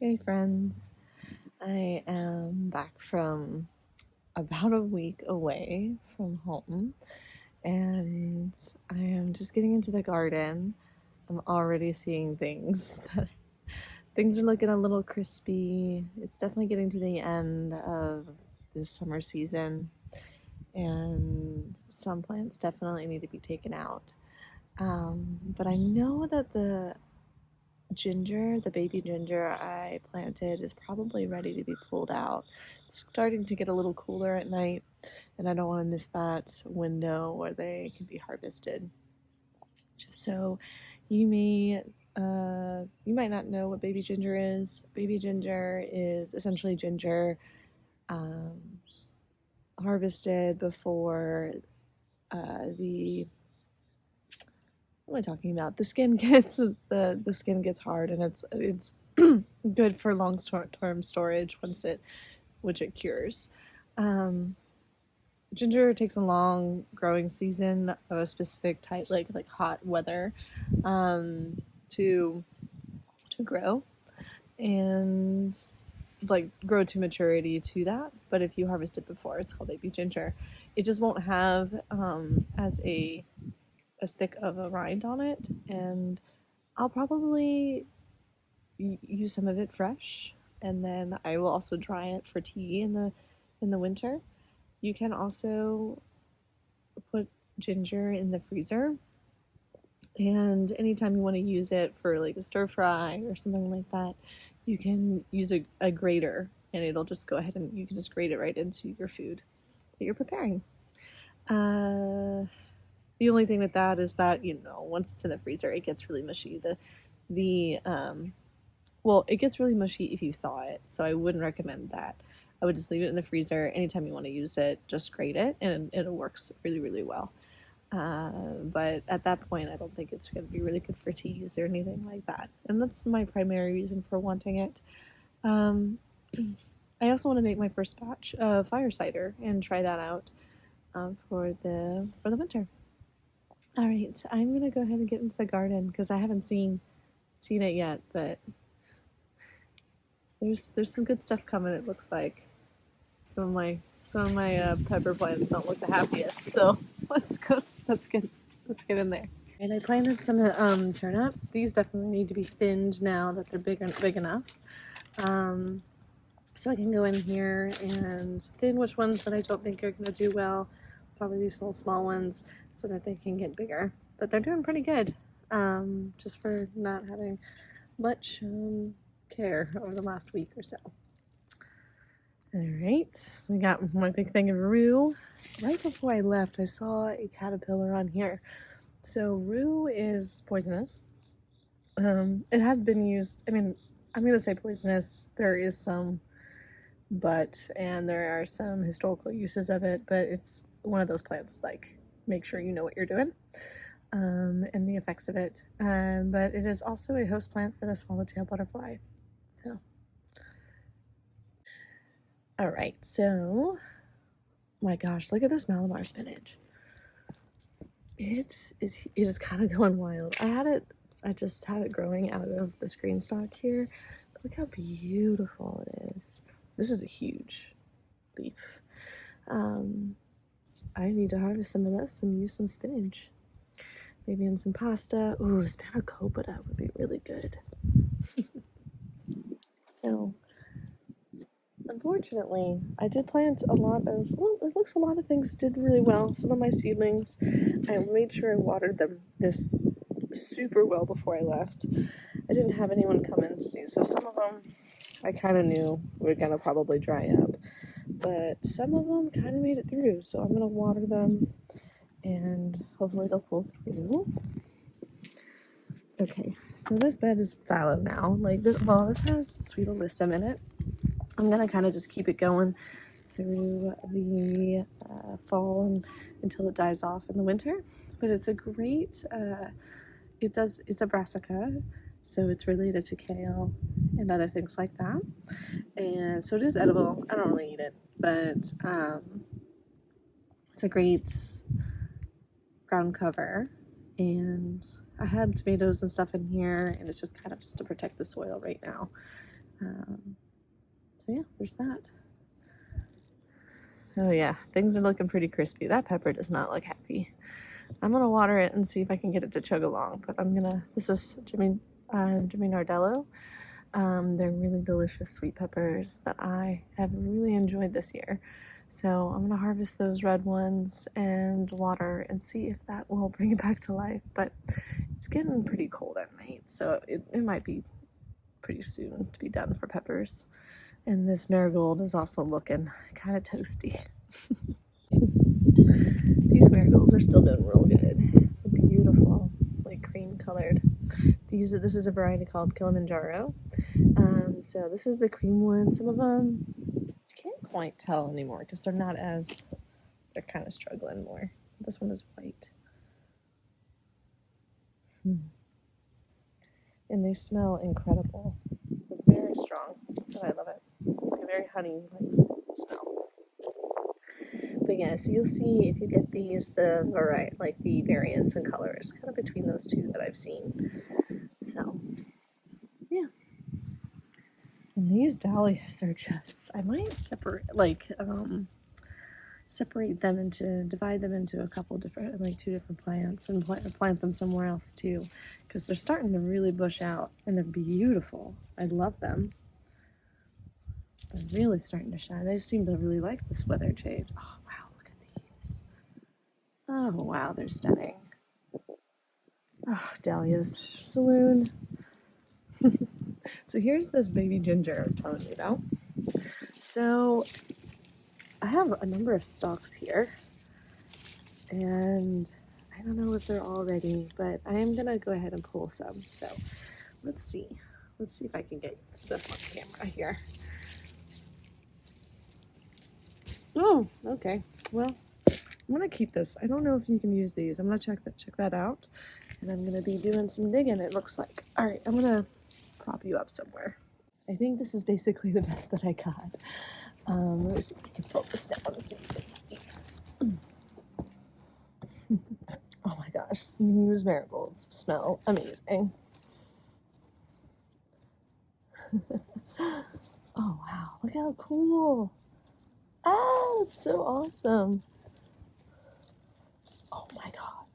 Hey friends, I am back from about a week away from home and I am just getting into the garden. I'm already seeing things things are looking a little crispy. It's definitely getting to the end of this summer season and some plants definitely need to be taken out. But I know that the baby ginger I planted is probably ready to be pulled out. It's starting to get a little cooler at night, and I don't want to miss that window where they can be harvested. Just so you might not know what baby ginger is. Baby ginger is essentially ginger um, harvested before the what am I talking about? The skin gets the skin gets hard, and it's good for long term storage which it cures. Um, Ginger takes a long growing season of a specific type, like hot weather, um, to to grow and like grow to maturity to that. But if you harvest it before, it's called baby ginger. It just won't have as a stick of a rind on it, and I'll probably use some of it fresh, and then I will also dry it for tea in the winter. You can also put ginger in the freezer, and anytime you want to use it for like a stir fry or something like that, you can use a grater, and it'll just go ahead and you can just grate it right into your food that you're preparing. The only thing with that is that once it's in the freezer, it gets really mushy. The Well, it gets really mushy if you thaw it, so I wouldn't recommend that. I would just leave it in the freezer. Anytime you want to use it, just grate it, and it works really, really well. But at that point, I don't think it's going to be really good for teas or anything like that. And that's my primary reason for wanting it. Um, I also want to make my first batch of fire cider and try that out for the winter. All right, I'm gonna go ahead and get into the garden because I haven't seen it yet, but there's some good stuff coming. It looks like some of my pepper plants don't look the happiest, so let's go. Let's get in there. And I planted some turnips. These definitely need to be thinned now that they're big enough. So I can go in here and thin which ones that I don't think are going to do well. Probably these little small ones so that they can get bigger. But they're doing pretty good, just for not having much care over the last week or so. All right, so we got my big thing of rue. Right before I left, I saw a caterpillar on here. So rue is poisonous. It had been used, I mean, I'm going to say poisonous. There is some and there are some historical uses of it, but it's one of those plants, like, make sure you know what you're doing, and the effects of it. But it is also a host plant for the swallowtail butterfly. So, all right, so, my gosh, look at this Malabar spinach. It is kind of going wild. I just had it growing out of this green stalk here. Look how beautiful it is. This is a huge leaf. I need to harvest some of this and use some spinach. Maybe in some pasta. Ooh, spanakopita would be really good. So, unfortunately, I did plant a lot of, well, it looks a lot of things did really well. Some of my seedlings, I made sure I watered them this super well before I left. I didn't have anyone come in to see, so some of them I kind of knew were going to probably dry up. But some of them kind of made it through, so I'm going to water them and hopefully they'll pull through. Okay, so this bed is fallow now. This has sweet alyssum in it. I'm gonna kind of just keep it going through the fall until it dies off in the winter. But it's a great, it's a brassica, so it's related to kale and other things like that. And so it is edible. I don't really eat it, but it's a great ground cover. And I had tomatoes and stuff in here, and it's just kind of just to protect the soil right now. So yeah, there's that. Oh yeah, things are looking pretty crispy. That pepper does not look happy. I'm gonna water it and see if I can get it to chug along, but this is Jimmy Nardello. They're really delicious sweet peppers that I have really enjoyed this year. So I'm gonna harvest those red ones and water and see if that will bring it back to life. But it's getting pretty cold at night, so it might be pretty soon to be done for peppers. And this marigold is also looking kind of toasty. These marigolds are still doing real good. They're beautiful, like cream colored. This is a variety called Kilimanjaro. So this is the cream one. Some of them I can't quite tell anymore because they're kind of struggling more. This one is white. And they smell incredible. They're very strong, and I love it. Like a very honey-like smell. But yeah, so you'll see if you get these, the variance in colors, kind of between those two that I've seen. So, yeah. And these dahlias are just, I might divide them into a couple different, like 2 different plants and plant them somewhere else too, because they're starting to really bush out and they're beautiful. I love them. They're really starting to shine. They seem to really like this weather change. Oh wow, look at these. Oh wow, they're stunning. Oh, dahlias. Swoon. So here's this baby ginger I was telling you about. So I have a number of stalks here, and I don't know if they're all ready, but I am gonna go ahead and pull some. So let's see if I can get this on camera here. Oh, okay. Well, I'm gonna keep this. I don't know if you can use these. I'm gonna check that out, and I'm gonna be doing some digging, it looks like. All right, I'm gonna prop you up somewhere. I think this is basically the best that I got. Let me see if I can pull this down so you can see. Oh my gosh, these marigolds smell amazing. Oh wow, look how cool. Ah, that's so awesome. Oh my god.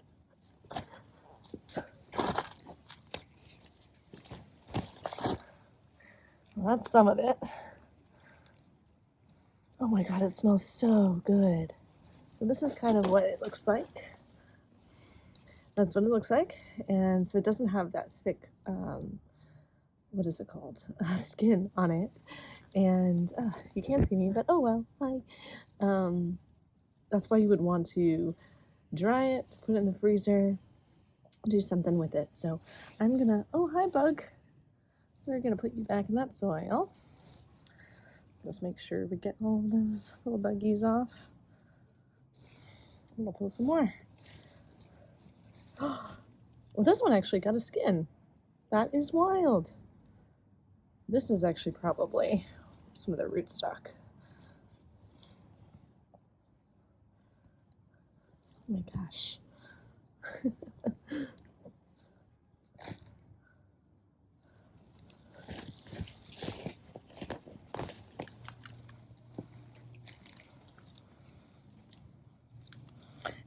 Well, that's some of it. Oh my god, it smells so good. So this is kind of what it looks like. That's what it looks like. And so it doesn't have that thick, what is it called? Skin on it. And you can't see me, but oh well, hi. That's why you would want to dry it, put it in the freezer, do something with it. So I'm gonna, oh hi bug. We're gonna put you back in that soil. Just make sure we get all of those little buggies off. I'm gonna pull some more. Well, this one actually got a skin. That is wild. This is actually probably some of the rootstock. Oh my gosh.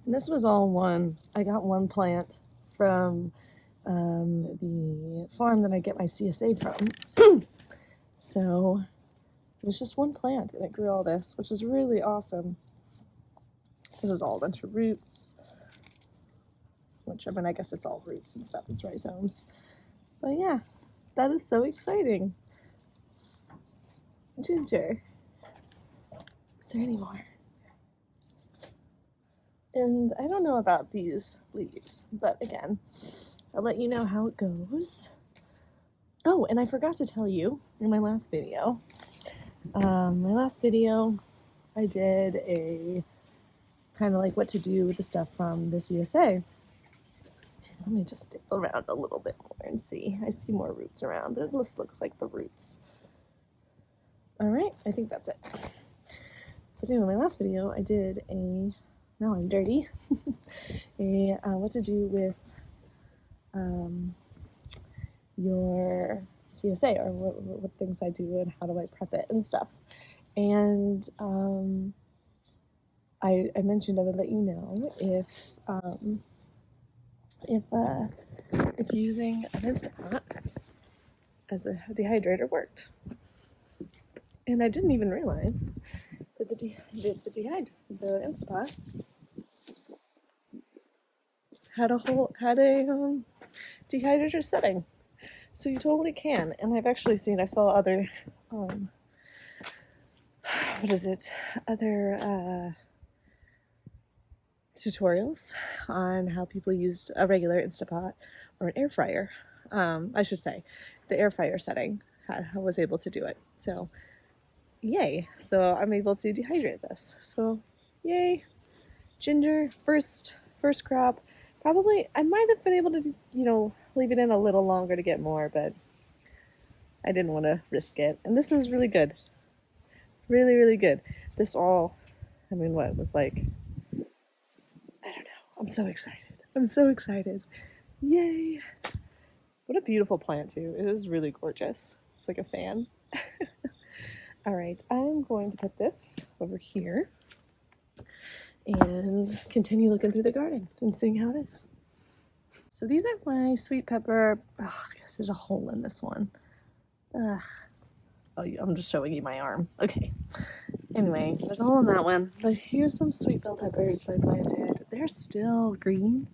And this was all one. I got one plant from the farm that I get my CSA from. So it was just one plant and it grew all this, which is really awesome. This is all a bunch of roots, which, I mean, I guess it's all roots and stuff. It's rhizomes. But yeah, that is so exciting. Ginger. Is there any more? And I don't know about these leaves, but again, I'll let you know how it goes. Oh, and I forgot to tell you in my last video. I did a kind of like what to do with the stuff from the CSA. Let me just dig around a little bit more and see. I see more roots around, but it just looks like the roots. All right, I think that's it. But anyway, my last video, I did a, now I'm dirty, a what to do with your CSA, or what things I do and how do I prep it and stuff. And I mentioned I would let you know if using an Instapot as a dehydrator worked. And I didn't even realize that the Instapot had a dehydrator setting. So you totally can. And I've actually I saw other, other tutorials on how people used a regular Instapot or an air fryer. I should say, the air fryer setting I was able to do it. So, yay! So I'm able to dehydrate this. So, yay! Ginger, first crop. Probably I might have been able to, leave it in a little longer to get more, but I didn't want to risk it. And this is really good. Really, really good. This all, what was like, I don't know. I'm so excited. I'm so excited. Yay. What a beautiful plant, too. It is really gorgeous. It's like a fan. All right, I'm going to put this over here and continue looking through the garden and seeing how it is. So these are my sweet pepper. Oh, I guess there's a hole in this one. Ugh. Oh, I'm just showing you my arm. Okay. Anyway, there's a hole in that one. But here's some sweet bell peppers that I planted. They're still green.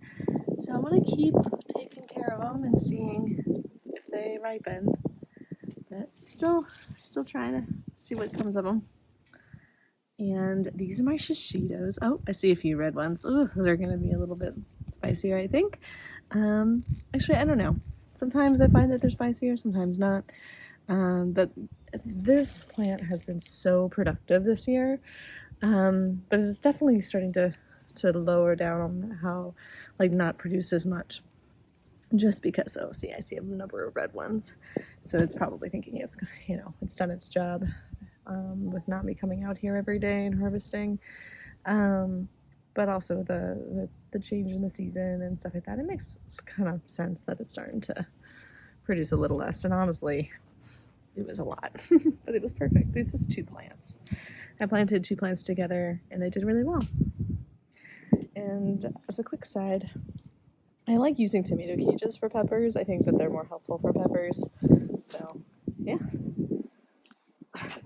So I'm going to keep taking care of them and seeing if they ripen. But still trying to see what comes of them. And these are my shishitos. Oh, I see a few red ones. Oh, they're going to be a little bit spicier, I think. Actually, I don't know. Sometimes I find that they're spicier, sometimes not. But this plant has been so productive this year. But it's definitely starting to lower down on how, not produce as much. Just because, I see a number of red ones. So it's probably thinking it's done its job with not me coming out here every day and harvesting. But also the change in the season and stuff like that, it makes kind of sense that it's starting to produce a little less. And honestly, it was a lot, but it was perfect. These is 2 plants. I planted 2 plants together and they did really well. And as a quick side, I like using tomato cages for peppers. I think that they're more helpful for peppers. So, yeah.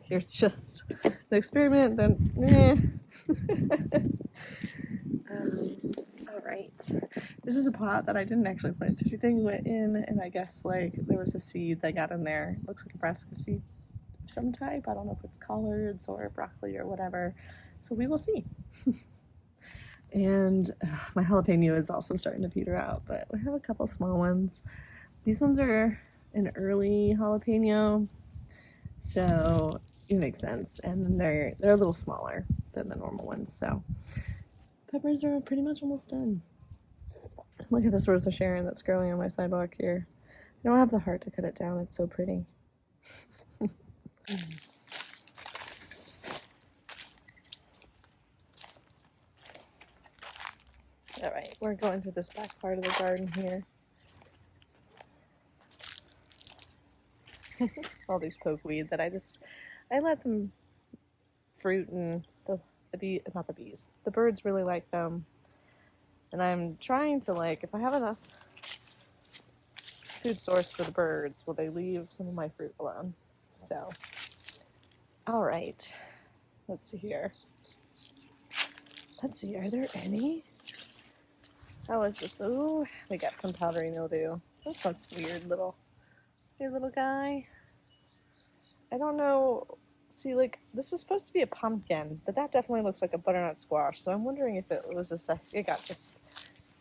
Here's just the experiment, then, all right. This is a pot that I didn't actually plant anything in, and I guess, there was a seed that got in there. It looks like a brassica seed of some type. I don't know if it's collards or broccoli or whatever. So we will see. And my jalapeno is also starting to peter out, but we have a couple small ones. These ones are an early jalapeno, so it makes sense. And they're a little smaller than the normal ones, so peppers are pretty much almost done. Look at this Rosa Sharon that's growing on my sidewalk here. I don't have the heart to cut it down. It's so pretty. All right, we're going to this back part of the garden here. All these pokeweed that I let them fruit, and the birds really like them. And I'm trying to, if I have enough food source for the birds, will they leave some of my fruit alone? So, all right, let's see here. Let's see, are there any? How is this? Ooh, they got some powdery mildew. This one's weird little guy. I don't know. See, this is supposed to be a pumpkin, but that definitely looks like a butternut squash. So I'm wondering if it was it got just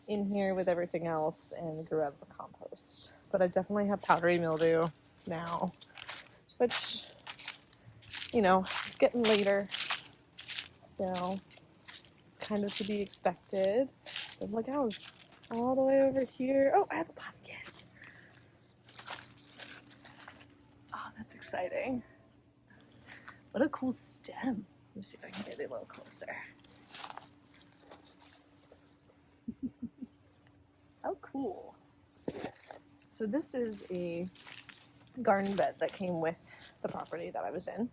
in here with everything else and grew out of the compost. But I definitely have powdery mildew now, which, it's getting later. So it's kind of to be expected. But look, I was all the way over here. Oh, I have a pumpkin. Oh, that's exciting. What a cool stem. Let me see if I can get it a little closer. How cool. So this is a garden bed that came with the property that I was in.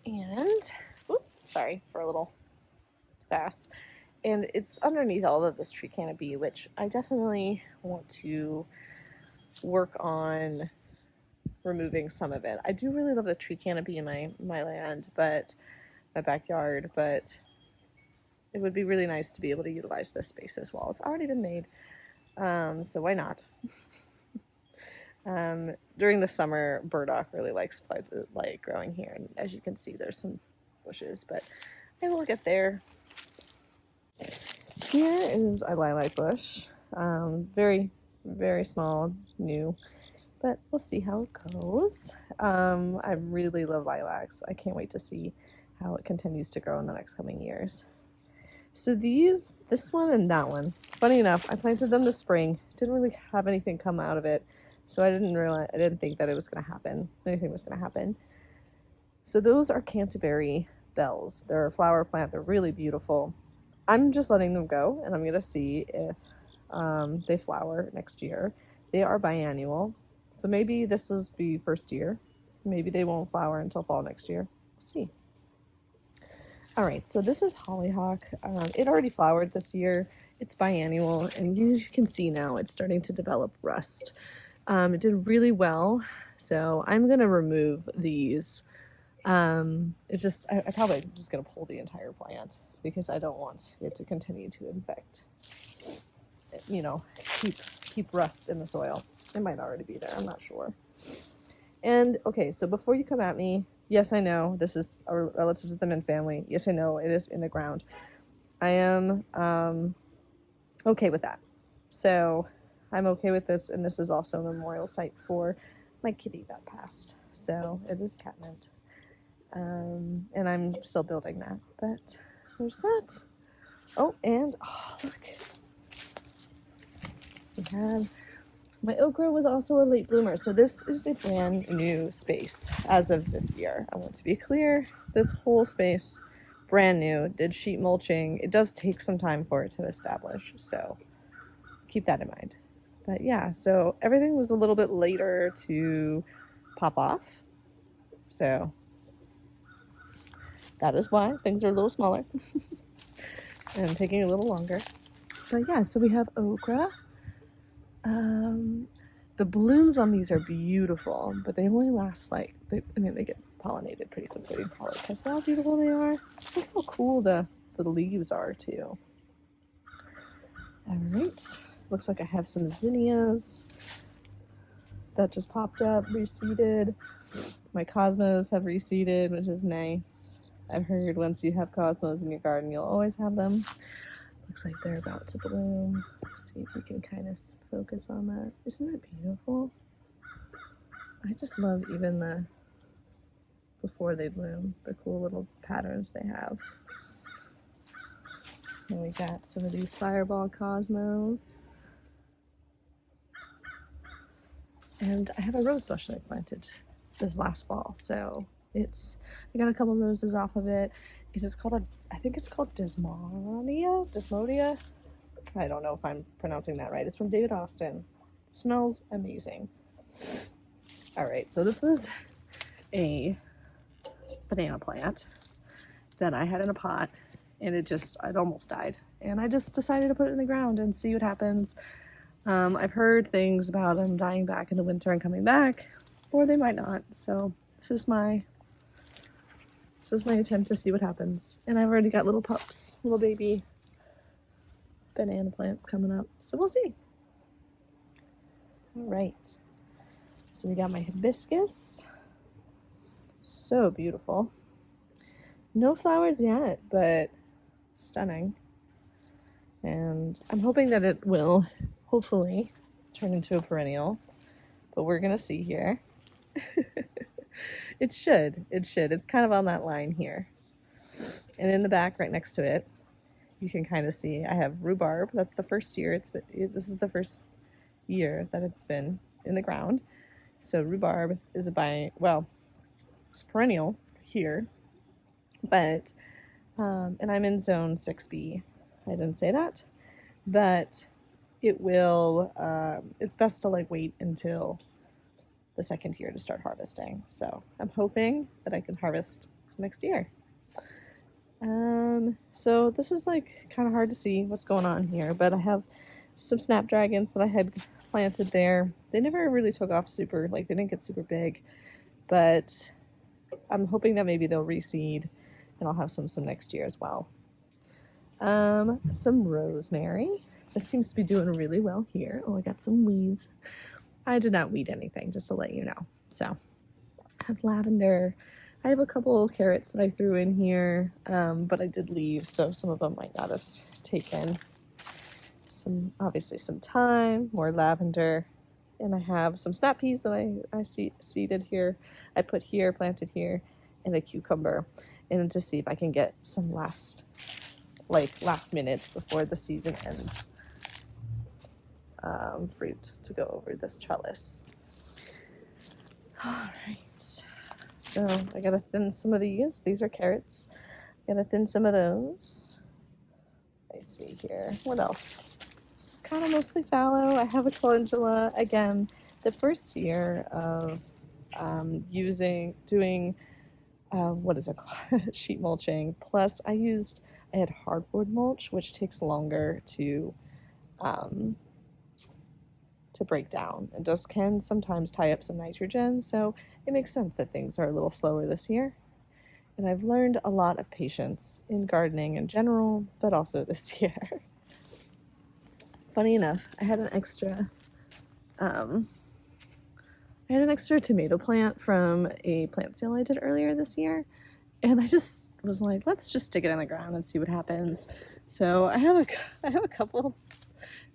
And, sorry for a little fast. And it's underneath all of this tree canopy, which I definitely want to work on removing some of it. I do really love the tree canopy in my land, but my backyard, but it would be really nice to be able to utilize this space as well. It's already been made, so why not? During the summer, burdock really likes growing here, and as you can see, there's some bushes, but I will get there. Here is a lilac bush, very, very small, new, but we'll see how it goes. I really love lilacs. I can't wait to see how it continues to grow in the next coming years. So this one and that one, funny enough, I planted them this spring, didn't really have anything come out of it, so I didn't think that it was going to happen, anything was going to happen. So those are Canterbury bells. They're a flower plant, they're really beautiful. I'm just letting them go, and I'm going to see if they flower next year. They are biannual, so maybe this will be first year. Maybe they won't flower until fall next year. We'll see. All right, so this is hollyhock. It already flowered this year. It's biannual, and you can see now it's starting to develop rust. It did really well, so I'm going to remove these. I'm probably just going to pull the entire plant because I don't want it to continue to infect, keep rust in the soil. It might already be there, I'm not sure. And okay, so before you come at me, yes, I know this is a relative to the Mint family. Yes, I know it is in the ground. I am okay with that. So I'm okay with this, and this is also a memorial site for my kitty that passed. So it is catmint. And I'm still building that, but there's that. Oh, and look, we have my okra was also a late bloomer. So this is a brand new space as of this year. I want to be clear, this whole space, brand new, did sheet mulching. It does take some time for it to establish, so keep that in mind. But yeah, so everything was a little bit later to pop off. So that is why things are a little smaller and taking a little longer. But yeah, so we have okra. The blooms on these are beautiful, but they only last they get pollinated pretty quickly. Probably because of how beautiful they are. Look how cool the leaves are too. All right, looks like I have some zinnias that just popped up, reseeded. My cosmos have reseeded, which is nice. I've heard once you have cosmos in your garden, you'll always have them. Looks like they're about to bloom. Let's see if we can kind of focus on that. Isn't that beautiful? I just love even before they bloom, the cool little patterns they have. And we got some of these fireball cosmos. And I have a rose bush that I planted this last fall, so I got a couple roses off of it. It is called I think it's called Desmodia. I don't know if I'm pronouncing that right. It's from David Austin. It smells amazing. All right, so this was a banana plant that I had in a pot, and it almost died. And I just decided to put it in the ground and see what happens. I've heard things about them dying back in the winter and coming back, or they might not. So this is my attempt to see what happens. And I've already got little pups, little baby banana plants coming up. So we'll see. All right. So we got my hibiscus. So beautiful. No flowers yet, but stunning. And I'm hoping that it will hopefully turn into a perennial, but we're gonna see here. It should. It's kind of on that line here. And in the back right next to it, you can kind of see I have rhubarb. That's the first year this is the first year that it's been in the ground. So rhubarb is it's perennial here, but and I'm in zone 6B. I didn't say that, but it will it's best to wait until the second year to start harvesting. So I'm hoping that I can harvest next year. So this is like kind of hard to see what's going on here, but I have some snapdragons that I had planted there. They never really took off super, like they didn't get super big, but I'm hoping that maybe they'll reseed and I'll have some next year as well. Some rosemary. That seems to be doing really well here. Oh, I got some weeds. I did not weed anything, just to let you know. So I have lavender. I have a couple of carrots that I threw in here, but I did leave, so some of them might not have taken. Obviously some thyme, more lavender, and I have some snap peas that I seeded here. I put here, planted here, and a cucumber, and to see if I can get some last minute before the season ends, fruit to go over this trellis. All right. So I gotta thin some of these. These are carrots. Gotta thin some of those. I see here. What else? This is kind of mostly fallow. I have a calendula. Again, the first year of doing what is it called? Sheet mulching. Plus, I had hardwood mulch, which takes longer to break down and just can sometimes tie up some nitrogen. So it makes sense that things are a little slower this year. And I've learned a lot of patience in gardening in general, but also this year. Funny enough, I had an extra tomato plant from a plant sale I did earlier this year, and I just was like, let's just stick it in the ground and see what happens. So I have a couple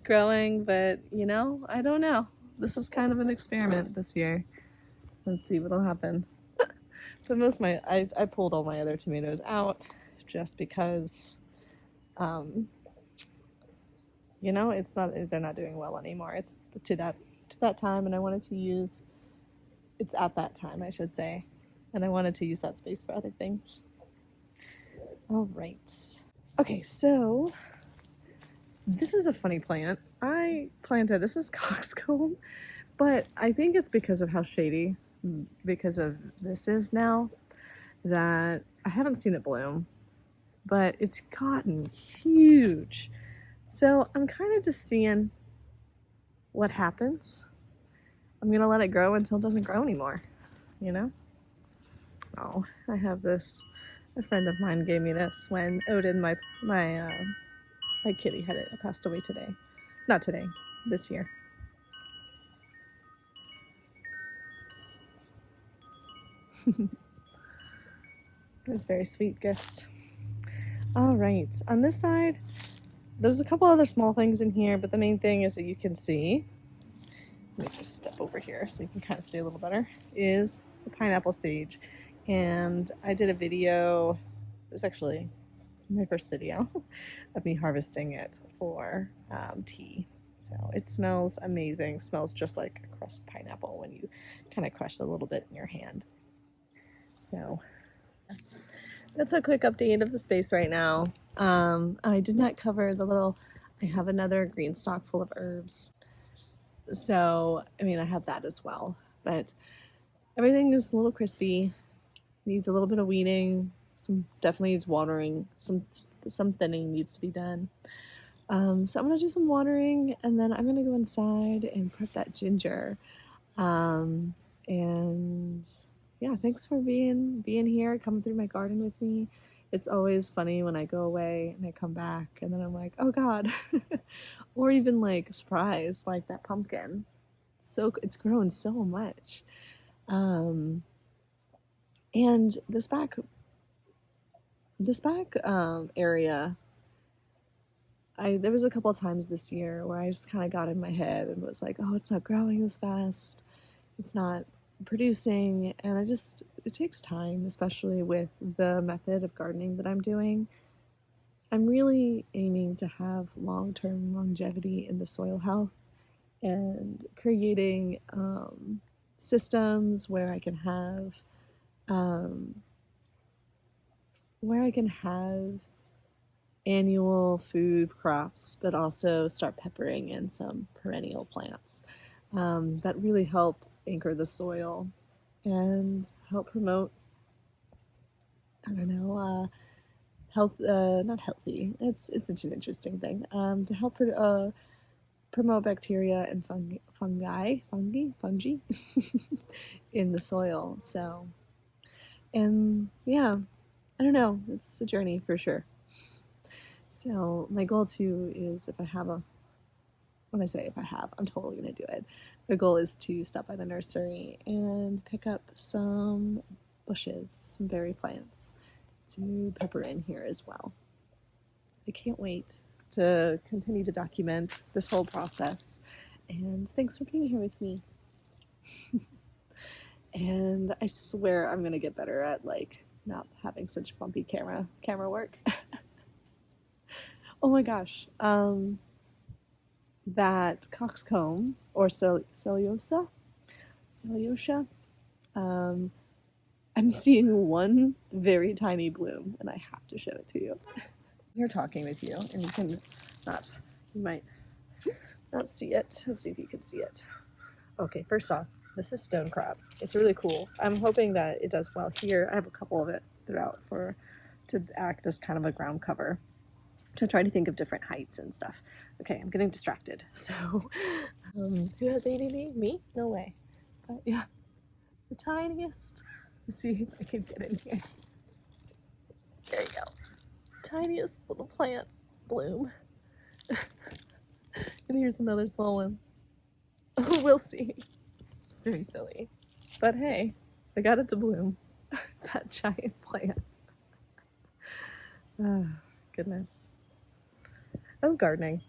growing, but I don't know. This is kind of an experiment this year. Let's see what'll happen. But I pulled all my other tomatoes out just because, they're not doing well anymore. It's to that time, and I wanted to use. It's at that time, I should say, and I wanted to use that space for other things. All right. Okay, so this is a funny plant. This is coxcomb, but I think it's because of how shady, because of this is now, that I haven't seen it bloom, but it's gotten huge. So I'm kind of just seeing what happens. I'm gonna let it grow until it doesn't grow anymore, Oh, I have this. A friend of mine gave me this when Odin, my kitty, had passed away today. Not today, this year. It's a very sweet gift. All right, on this side, there's a couple other small things in here, but the main thing is that you can see, let me just step over here so you can kind of see a little better, is the pineapple sage. And I did a video, it was actually my first video, of me harvesting it for tea. So it smells amazing, smells just like a crushed pineapple when you kind of crush a little bit in your hand. So that's a quick update of the space right now. I did not cover I have another green stalk full of herbs. So, I have that as well, but everything is a little crispy, needs a little bit of weeding, definitely needs watering, some thinning needs to be done. So I'm gonna do some watering, and then I'm gonna go inside and prep that ginger. And yeah, thanks for being here, coming through my garden with me. It's always funny when I go away and I come back and then I'm like, oh God, or even like surprised, like that pumpkin. So it's grown so much. And this back area, there was a couple of times this year where I just kind of got in my head and was like, oh, it's not growing as fast, it's not producing, and it takes time, especially with the method of gardening that I'm doing. I'm really aiming to have long-term longevity in the soil health and creating systems where I can have annual food crops, but also start peppering in some perennial plants that really help anchor the soil and help promote, I don't know, health, not healthy, it's such an interesting thing, to help promote bacteria and fungi in the soil. So, and yeah, I don't know, it's a journey for sure. So my goal too is, if I have a, when I say if I have, I'm totally gonna do it. My goal is to stop by the nursery and pick up some bushes, some berry plants to pepper in here as well. I can't wait to continue to document this whole process. And thanks for being here with me. And I swear I'm gonna get better at like not having such bumpy camera work. Oh my gosh. That coxcomb or Celiosa, um, I'm seeing one very tiny bloom, and I have to show it to you. Here talking with you, and you can not, you might not see it. Let's see if you can see it. Okay, first off, this is stone crab. It's really cool. I'm hoping that it does well here. I have a couple of it throughout to act as kind of a ground cover, to try to think of different heights and stuff. Okay, I'm getting distracted. So, who has ADD? Me? No way. But yeah, the tiniest. Let's see if I can get in here. There you go. Tiniest little plant bloom. And here's another small one. Oh, we'll see. It's very silly. But hey, I got it to bloom. That giant plant. Oh, goodness. I love gardening.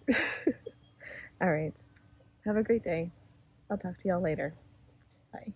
All right. Have a great day. I'll talk to y'all later. Bye.